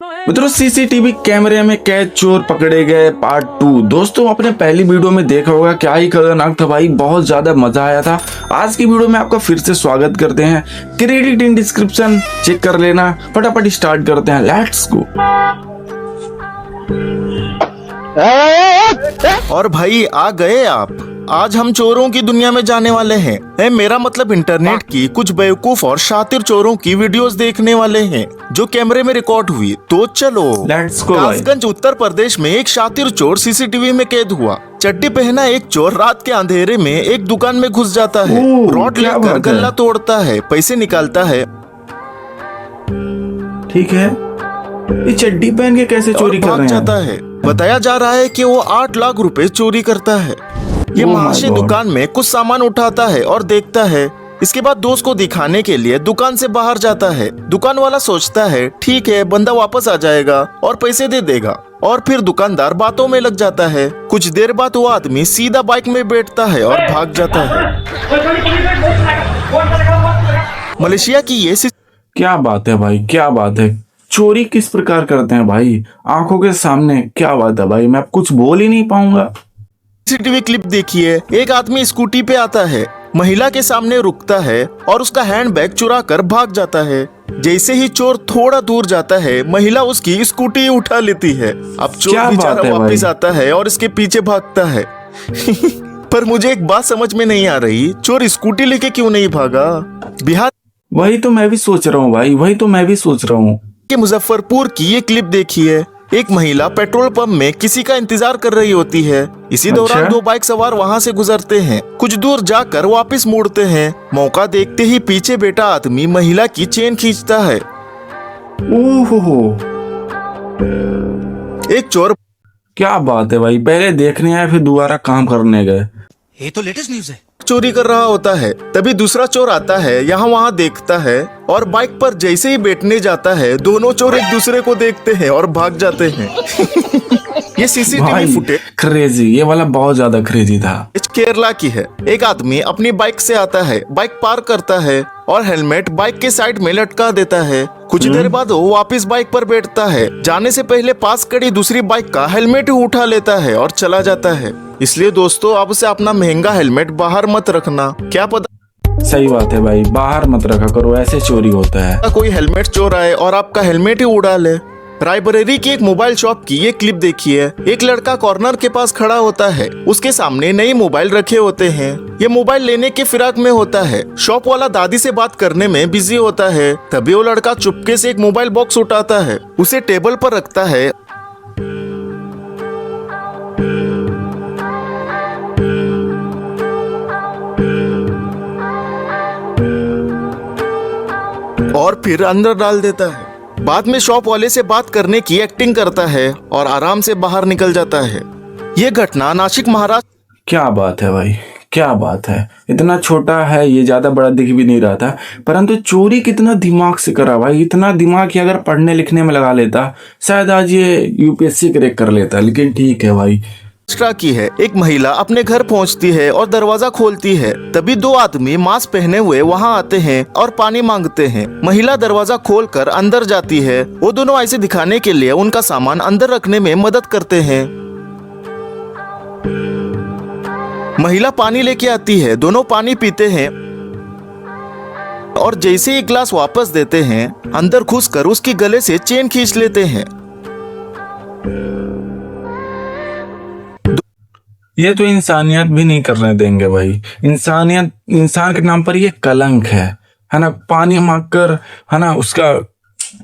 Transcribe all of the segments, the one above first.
मित्रों, सीसीटीवी कैमरे में कैद चोर पकड़े गए पार्ट 2। दोस्तों, आपने पहली वीडियो में देखा होगा क्या ही खतरनाक था भाई, बहुत ज्यादा मजा आया था। आज की वीडियो में आपका फिर से स्वागत करते हैं। क्रेडिट इन डिस्क्रिप्शन चेक कर लेना। फटाफट स्टार्ट करते हैं, लेट्स गो। और भाई आ गए आप। आज हम चोरों की दुनिया में जाने वाले हैं। मेरा मतलब इंटरनेट की कुछ बेवकूफ और शातिर चोरों की वीडियोस देखने वाले हैं जो कैमरे में रिकॉर्ड हुई। तो चलो लेट्स गो। कासगंज उत्तर प्रदेश में एक शातिर चोर सीसीटीवी में कैद हुआ। चड्डी पहना एक चोर रात के अंधेरे में एक दुकान में घुस जाता है, रॉड क्या लेकर बात है। गल्ला तोड़ता है, पैसे निकालता है, ठीक है। ये चड्डी पहन के कैसे चोरी और कर भाग रहे जाता हैं? है। बताया जा रहा है कि वो 8 लाख रुपए चोरी करता है। ये Oh my महाशय God। दुकान में कुछ सामान उठाता है और देखता है। इसके बाद दोस्त को दिखाने के लिए दुकान से बाहर जाता है। दुकान वाला सोचता है ठीक है, बंदा वापस आ जाएगा और पैसे दे देगा, और फिर दुकानदार बातों में लग जाता है। कुछ देर बाद वो आदमी सीधा बाइक में बैठता है और भाग जाता है। मलेशिया की ये क्या बात है भाई, क्या बात है। चोरी किस प्रकार करते हैं भाई, आंखों के सामने। क्या बात है भाई, मैं अब कुछ बोल ही नहीं पाऊंगा। सीसीटीवी क्लिप देखिए। एक आदमी स्कूटी पे आता है, महिला के सामने रुकता है और उसका हैंडबैग चुरा कर भाग जाता है। जैसे ही चोर थोड़ा दूर जाता है, महिला उसकी स्कूटी उठा लेती है। अब चोर क्या बात बेचारा है वापस भाई। आता है और इसके पीछे भागता है। पर मुझे एक बात समझ में नहीं आ रही, चोर स्कूटी लेके क्यों नहीं भागा? बिहार वही तो मैं भी सोच रहा हूँ भाई, वही तो मैं भी सोच रहा हूँ। के मुजफ्फरपुर की ये क्लिप देखिए। एक महिला पेट्रोल पंप में किसी का इंतजार कर रही होती है। इसी दौरान अच्छा। 2 बाइक सवार वहां से गुजरते हैं। कुछ दूर जाकर वापस मुड़ते हैं। मौका देखते ही पीछे बैठा आदमी महिला की चेन खींचता है। ओहो, एक चोर क्या बात है भाई, पहले देखने आए फिर दोबारा काम करने गए। ये तो लेटेस्ट न्यूज़ है। चोरी कर रहा होता है, तभी दूसरा चोर आता है, यहाँ वहाँ देखता है और बाइक पर जैसे ही बैठने जाता है, दोनों चोर एक दूसरे को देखते हैं और भाग जाते हैं। ये सीसीटीवी भाई फुटेज क्रेजी, ये वाला बहुत ज्यादा क्रेजी था। केरला की है। एक आदमी अपनी बाइक से आता है, बाइक पार्क करता है और हेलमेट बाइक के साइड में लटका देता है। कुछ देर बाद वो वापस बाइक पर बैठता है। जाने से पहले पास खड़ी दूसरी बाइक का हेलमेट उठा लेता है और चला जाता है। इसलिए दोस्तों, अब से अपना महंगा हेलमेट बाहर मत रखना। क्या पता सही बात है भाई, बाहर मत रखा करो, ऐसे चोरी होता है। कोई हेलमेट चोर आए और आपका हेलमेट ही उड़ा ले। रायबरेली की एक मोबाइल शॉप की ये क्लिप देखिए। एक लड़का कॉर्नर के पास खड़ा होता है, उसके सामने नई मोबाइल रखे होते हैं। ये मोबाइल लेने के फिराक में होता है। शॉप वाला दादी से बात करने में बिजी होता है। तभी वो लड़का चुपके से एक मोबाइल बॉक्स उठाता है, उसे टेबल पर रखता है और फिर अंदर डाल देता है। बाद में शॉप वाले से बात करने की एक्टिंग करता है और आराम से बाहर निकल जाता है। ये घटना नासिक महाराष्ट्र। क्या बात है भाई, क्या बात है। इतना छोटा है ये, ज्यादा बड़ा दिख भी नहीं रहा था, परंतु चोरी कितना दिमाग से करा भाई। इतना दिमाग ही अगर पढ़ने लिखने में लगा लेता, शायद आज ये यूपीएससी क्रैक कर लेता। लेकिन ठीक है भाई। की है। एक महिला अपने घर पहुंचती है और दरवाजा खोलती है। तभी 2 आदमी मास्क पहने हुए वहां आते हैं और पानी मांगते हैं। महिला दरवाजा खोलकर अंदर जाती है। वो दोनों ऐसे दिखाने के लिए उनका सामान अंदर रखने में मदद करते हैं। महिला पानी लेके आती है, दोनों पानी पीते हैं और जैसे ही ग्लास वापस देते हैं, अंदर घुसकर उसके गले से चेन खींच लेते हैं। ये तो इंसानियत भी नहीं करने देंगे भाई। इंसानियत, इंसान के नाम पर ये कलंक है ना। पानी मांगकर, है ना, उसका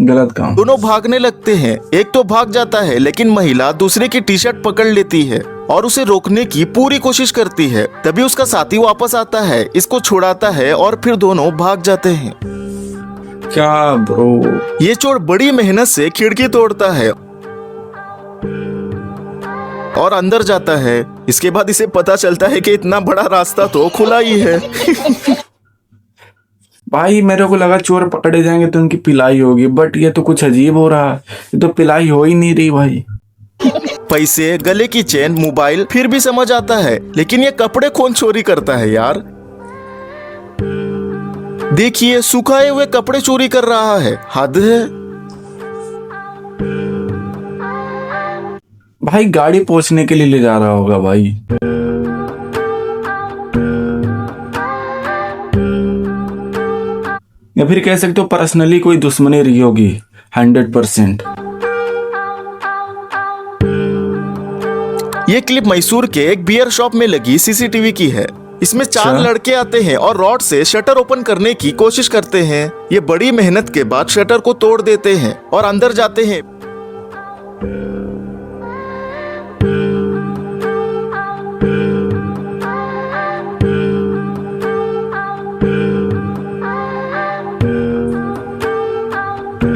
गलत काम। दोनों भागने लगते हैं। एक तो भाग जाता है, लेकिन महिला दूसरे की टी शर्ट पकड़ लेती है और उसे रोकने की पूरी कोशिश करती है। तभी उसका साथी वापस आता है, इसको छुड़ाता है और फिर दोनों भाग जाते हैं। क्या ब्रो, ये चोर बड़ी मेहनत से खिड़की तोड़ता है और अंदर जाता है। इसके बाद इसे पता चलता है कि इतना बड़ा रास्ता तो खुला ही है। भाई मेरे को लगा चोर पकड़े जाएंगे तो उनकी पिलाई होगी, बट ये तो कुछ अजीब हो रहा है। ये तो पिलाई हो ही नहीं रही भाई। पैसे, गले की चेन, मोबाइल फिर भी समझ आता है, लेकिन ये कपड़े कौन चोरी करता है यार? देखिए, सुखाए हुए कपड़े चोरी कर रहा है। हद है। भाई गाड़ी पहुंचने के लिए ले जा रहा होगा भाई। या फिर कह सकते हो पर्सनली कोई दुश्मनी रही होगी 100%। ये क्लिप मैसूर के एक बियर शॉप में लगी सीसीटीवी की है। इसमें 4 अच्छा। लड़के आते हैं और रॉड से शटर ओपन करने की कोशिश करते हैं। ये बड़ी मेहनत के बाद शटर को तोड़ देते हैं और अंदर जाते हैं।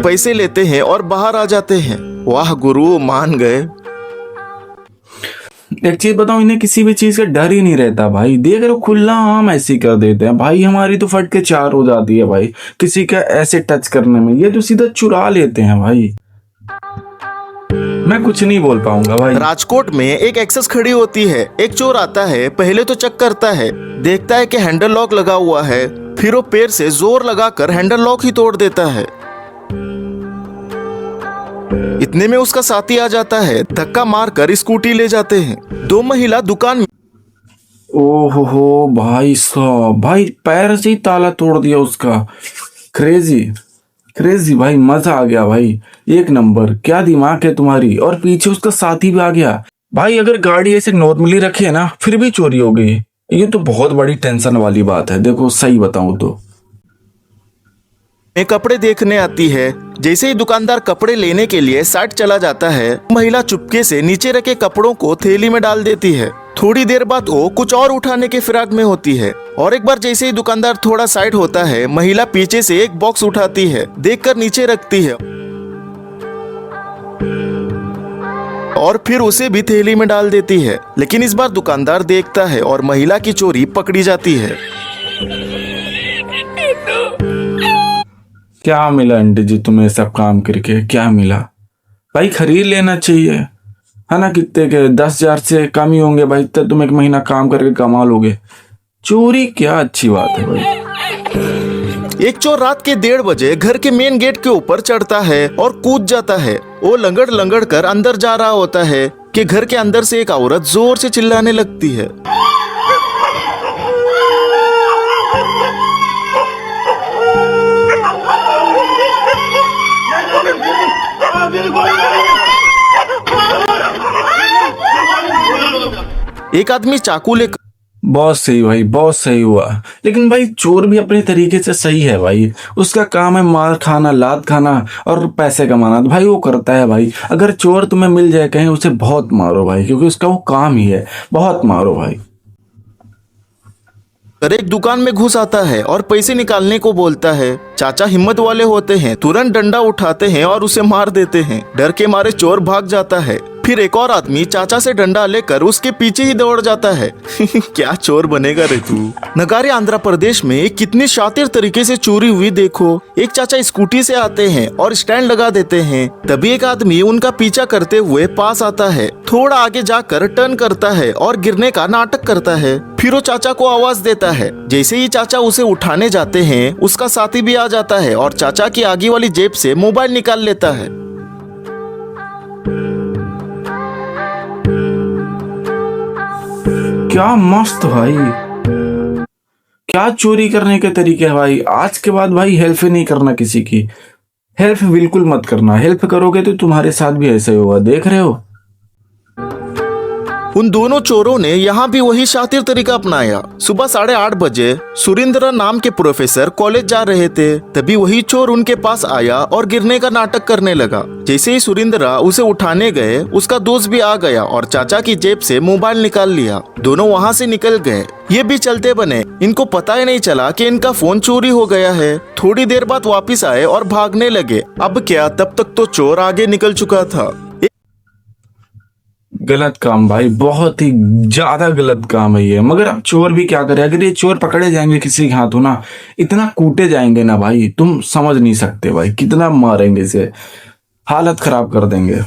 पैसे लेते हैं और बाहर आ जाते हैं। वाह गुरु, मान गए। एक चीज बताऊं, इन्हें किसी भी चीज का डर ही नहीं रहता भाई। देख रहे हो खुला आम ऐसे ही कर देते हैं भाई। हमारी तो फट के 4 हो जाती है भाई किसी का ऐसे टच करने में। ये तो सीधा चुरा लेते हैं भाई। मैं कुछ नहीं बोल पाऊंगा भाई। राजकोट में एक एक्सेस खड़ी होती है। एक चोर आता है, पहले तो चेक करता है, देखता है कि हैंडल लॉक लगा हुआ है। फिर वो पैर से जोर लगाकर हैंडल लॉक ही तोड़ देता है। इतने में उसका साथी आ जाता है, धक्का मारकर स्कूटी ले जाते हैं। 2 महिला दुकान में ओहो हो भाई साहब, भाई पैर से ही ताला तोड़ दिया उसका। क्रेजी क्रेजी भाई, मजा आ गया भाई। एक नंबर, क्या दिमाग है तुम्हारी। और पीछे उसका साथी भी आ गया भाई। अगर गाड़ी ऐसे नॉर्मली रखी है ना फिर भी चोरी हो गई, ये तो बहुत बड़ी टेंशन वाली बात है। देखो सही बताऊं तो कपड़े देखने आती है। जैसे ही दुकानदार कपड़े लेने के लिए साइड चला जाता है, महिला चुपके से नीचे रखे कपड़ों को थैली में डाल देती है। थोड़ी देर बाद वो कुछ और उठाने के फिराक में होती है। और एक बार जैसे ही दुकानदार थोड़ा साइड होता है, महिला पीछे से एक बॉक्स उठाती है, देखकर नीचे रखती है और फिर उसे भी थैली में डाल देती है। लेकिन इस बार दुकानदार देखता है और महिला की चोरी पकड़ी जाती है। क्या मिला आंटी जी तुम्हें सब काम करके? क्या मिला भाई? खरीद लेना चाहिए है ना। कितने के 10,000 से कम ही होंगे भाई, तब तुम 1 महीना काम करके कमा लोगे। चोरी क्या अच्छी बात है भाई। एक चोर रात के 1:30 बजे घर के मेन गेट के ऊपर चढ़ता है और कूद जाता है। वो लंगड़ लंगड़ कर अंदर जा रहा होता है कि घर के अंदर से एक औरत जोर से चिल्लाने लगती है। एक आदमी चाकू लेकर बहुत सही भाई, बहुत सही हुआ। लेकिन भाई चोर भी अपने तरीके से सही है भाई। उसका काम है मार खाना, लात खाना और पैसे कमाना, तो भाई वो करता है भाई। अगर चोर तुम्हें मिल जाए कहीं, उसे बहुत मारो भाई, क्योंकि उसका वो काम ही है। बहुत मारो भाई। एक दुकान में घुस आता है और पैसे निकालने को बोलता है। चाचा हिम्मत वाले होते हैं, तुरंत डंडा उठाते हैं और उसे मार देते हैं। डर के मारे चोर भाग जाता है। फिर एक और आदमी चाचा से डंडा लेकर उसके पीछे ही दौड़ जाता है। क्या चोर बनेगा रे तू। नगारी आंध्र प्रदेश में कितनी शातिर तरीके से चोरी हुई देखो। एक चाचा स्कूटी से आते हैं और स्टैंड लगा देते हैं। तभी एक आदमी उनका पीछा करते हुए पास आता है, थोड़ा आगे जाकर टर्न करता है और गिरने का नाटक करता है। फिर वो चाचा को आवाज देता है। जैसे ही चाचा उसे उठाने जाते हैं, उसका साथी भी आ जाता है और चाचा की आगे वाली जेब से मोबाइल निकाल लेता है। क्या मस्त भाई, क्या चोरी करने के तरीके हैं भाई। आज के बाद भाई हेल्प नहीं करना किसी की। हेल्प बिल्कुल मत करना। हेल्प करोगे तो तुम्हारे साथ भी ऐसा ही होगा। देख रहे हो। उन दोनों चोरों ने यहाँ भी वही शातिर तरीका अपनाया। सुबह 8:30 बजे सुरेंद्र नाम के प्रोफेसर कॉलेज जा रहे थे। तभी वही चोर उनके पास आया और गिरने का नाटक करने लगा। जैसे ही सुरेंद्र उसे उठाने गए, उसका दोस्त भी आ गया और चाचा की जेब से मोबाइल निकाल लिया। दोनों वहाँ से निकल गए। ये भी चलते बने। इनको पता ही नहीं चला कि इनका फोन चोरी हो गया है। थोड़ी देर बाद वापिस आए और भागने लगे। अब क्या, तब तक तो चोर आगे निकल चुका था। गलत काम भाई, बहुत ही ज्यादा गलत काम है ये। मगर अब चोर भी क्या करे। अगर ये चोर पकड़े जाएंगे किसी के हाथों ना, इतना कूटे जाएंगे ना भाई, तुम समझ नहीं सकते भाई। कितना मारेंगे इसे, हालत खराब कर देंगे।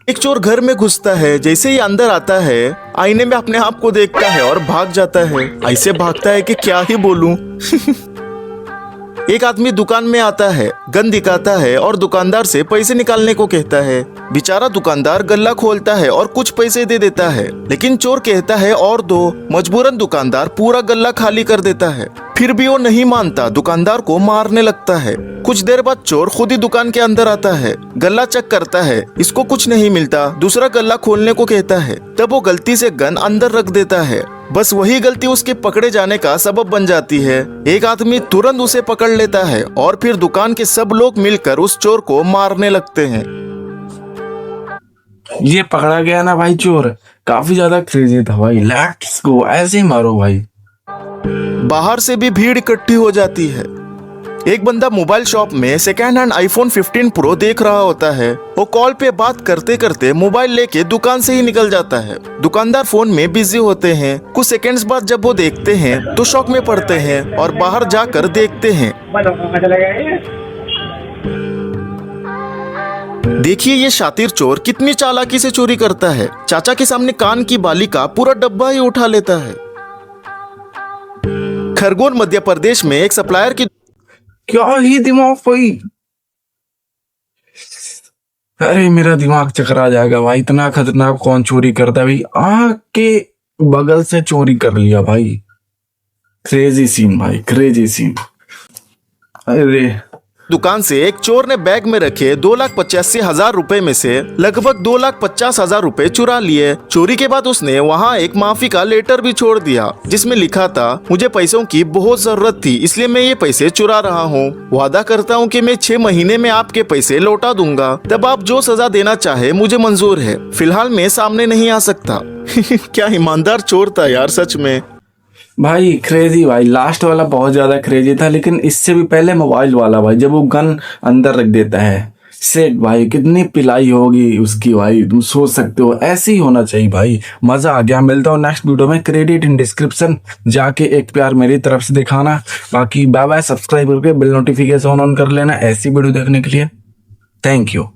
एक चोर घर में घुसता है। जैसे ही अंदर आता है, आईने में अपने आप को देखता है और भाग जाता है। ऐसे भागता है कि क्या ही बोलूं। एक आदमी दुकान में आता है, गन दिखाता है और दुकानदार से पैसे निकालने को कहता है। बेचारा दुकानदार गल्ला खोलता है और कुछ पैसे दे देता है, लेकिन चोर कहता है और दो। मजबूरन दुकानदार पूरा गल्ला खाली कर देता है। फिर भी वो नहीं मानता, दुकानदार को मारने लगता है। कुछ देर बाद चोर खुद ही दुकान के अंदर आता है, गल्ला चेक करता है, इसको कुछ नहीं मिलता। दूसरा गल्ला खोलने को कहता है, तब वो गलती से गन अंदर रख देता है। बस वही गलती उसके पकड़े जाने का सबब बन जाती है। एक आदमी तुरंत उसे पकड़ लेता है और फिर दुकान के सब लोग मिलकर उस चोर को मारने लगते हैं। ये पकड़ा गया ना भाई चोर, काफी ज्यादा क्रेजी था भाई। लेट्स गो, ऐसे ही मारो भाई। बाहर से भी भीड़ इकट्ठी हो जाती है। एक बंदा मोबाइल शॉप में सेकेंड हैंड आईफोन 15 प्रो देख रहा होता है। वो कॉल पे बात करते करते मोबाइल लेके दुकान से ही निकल जाता है। दुकानदार फोन में बिजी होते हैं। कुछ सेकंड्स बाद जब वो देखते हैं तो शॉक में पड़ते हैं और बाहर जाकर देखते हैं। देखिए ये शातिर चोर कितनी चालाकी से चोरी करता है। चाचा के सामने कान की बाली का पूरा डब्बा ही उठा लेता है। खरगोन मध्य प्रदेश में एक सप्लायर की क्या ही दिमाग भाई, अरे मेरा दिमाग चकरा जाएगा भाई। इतना खतरनाक कौन चोरी करता है भाई? आँख के बगल से चोरी कर लिया भाई। क्रेजी सीन भाई, क्रेजी सीन। अरे दुकान से एक चोर ने बैग में रखे 2,85,000 रुपए में से लगभग 2,50,000 रुपए चुरा लिए। चोरी के बाद उसने वहाँ एक माफी का लेटर भी छोड़ दिया, जिसमें लिखा था, मुझे पैसों की बहुत जरूरत थी, इसलिए मैं ये पैसे चुरा रहा हूँ। वादा करता हूँ कि मैं 6 महीने में आपके पैसे लौटा दूंगा। तब आप जो सजा देना चाहे मुझे मंजूर है। फिलहाल मैं सामने नहीं आ सकता। क्या ईमानदार चोर था यार, सच में भाई क्रेजी भाई। लास्ट वाला बहुत ज्यादा क्रेजी था, लेकिन इससे भी पहले मोबाइल वाला भाई, जब वो गन अंदर रख देता है। सेट भाई, कितनी पिलाई होगी उसकी भाई, तुम सोच सकते हो। ऐसे ही होना चाहिए भाई। मजा आ गया। मिलता हूँ नेक्स्ट वीडियो में। क्रेडिट इन डिस्क्रिप्शन, जाके एक प्यार मेरी तरफ से दिखाना। बाकी बाय बाय। सब्सक्राइब करके बेल नोटिफिकेशन ऑन कर लेना ऐसी वीडियो देखने के लिए। Thank you.